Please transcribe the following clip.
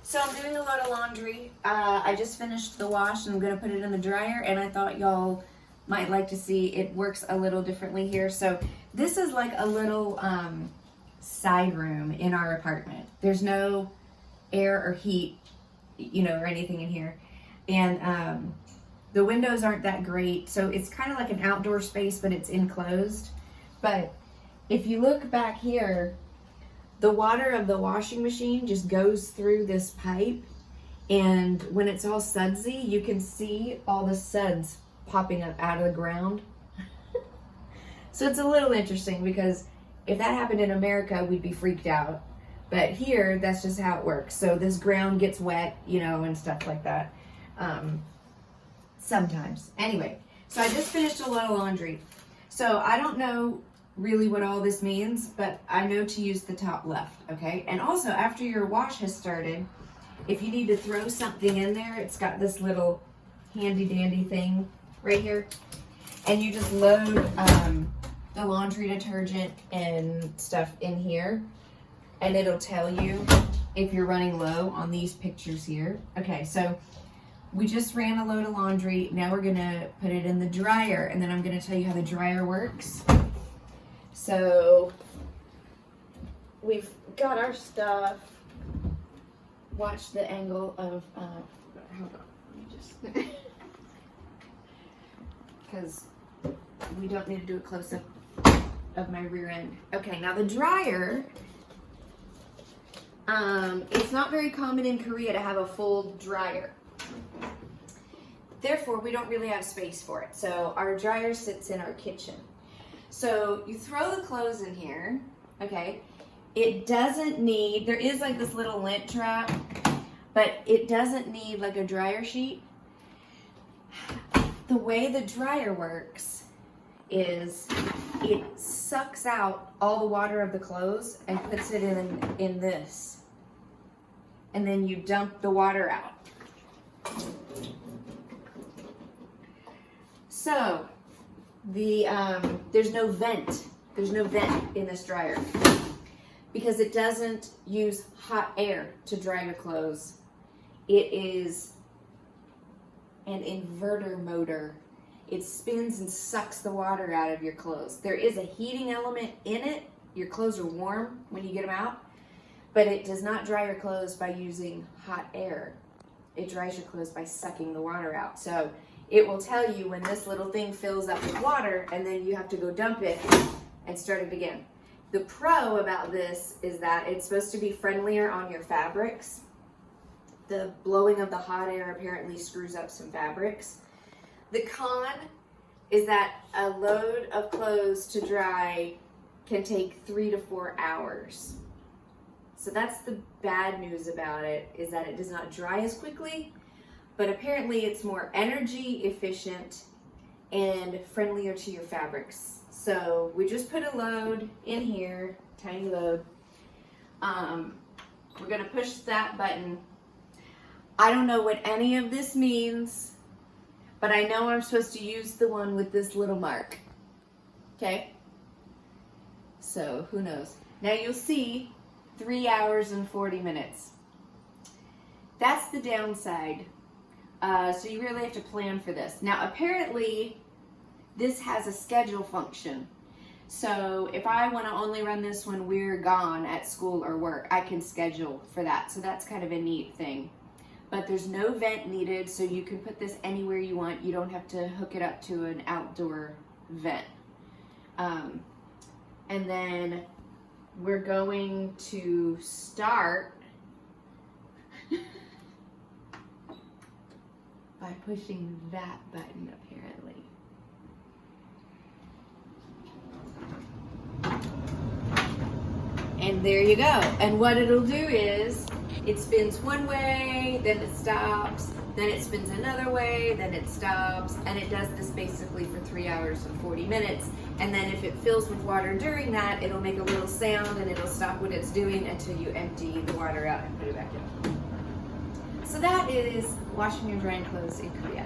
So I'm doing a load of laundry. I just finished the wash and I'm gonna put it in the dryer, and I thought y'all might like to see it works a little differently here. So this is like a little side room in our apartment. There's no air or heat, you know, or anything in here. And the windows aren't that great. So it's kind of like an outdoor space, but it's enclosed. But if you look back here, the water of the washing machine just goes through this pipe, and when it's all sudsy, you can see all the suds popping up out of the ground. So it's a little interesting, because if that happened in America, we'd be freaked out. But here, that's just how it works. So this ground gets wet, you know, and stuff like that. Sometimes. Anyway, so I just finished a load of laundry. So I don't know really what all this means, but I know to use the top left, okay? And also, after your wash has started, if you need to throw something in there, it's got this little handy dandy thing right here. And you just load the laundry detergent and stuff in here, and it'll tell you if you're running low on these pictures here. Okay, so we just ran a load of laundry. Now we're gonna put it in the dryer, and then I'm gonna tell you how the dryer works. So we've got our stuff. Watch the angle of, hold on, let me just, because we don't need to do a close-up of my rear end. Okay, now the dryer, it's not very common in Korea to have a full dryer. Therefore, we don't really have space for it. So our dryer sits in our kitchen. So you throw the clothes in here, okay? It doesn't need, there is like this little lint trap, but it doesn't need like a dryer sheet. The way the dryer works is it sucks out all the water of the clothes and puts it in this. And then you dump the water out. So there's no vent. There's no vent in this dryer because it doesn't use hot air to dry your clothes. It is an inverter motor. It spins and sucks the water out of your clothes. There is a heating element in it. Your clothes are warm when you get them out, but it does not dry your clothes by using hot air. It dries your clothes by sucking the water out. So it will tell you when this little thing fills up with water, and then you have to go dump it and start it again. The pro about this is that it's supposed to be friendlier on your fabrics. The blowing of the hot air apparently screws up some fabrics. The con is that a load of clothes to dry can take 3 to 4 hours. So that's the bad news about it, is that it does not dry as quickly, but apparently it's more energy efficient and friendlier to your fabrics. So we just put a load in here, tiny load. We're gonna push that button. I don't know what any of this means, but I know I'm supposed to use the one with this little mark, okay? So who knows? Now you'll see 3 hours and 40 minutes. That's the downside. So you really have to plan for this. Now, apparently, this has a schedule function. So if I want to only run this when we're gone at school or work, I can schedule for that. So that's kind of a neat thing. But there's no vent needed, so you can put this anywhere you want. You don't have to hook it up to an outdoor vent. And then we're going to start by pushing that button, apparently. And there you go. And what it'll do is it spins one way, then it stops, then it spins another way, then it stops, and it does this basically for 3 hours and 40 minutes. And then if it fills with water during that, it'll make a little sound and it'll stop what it's doing until you empty the water out and put it back in. So that is washing and drying clothes in Korea.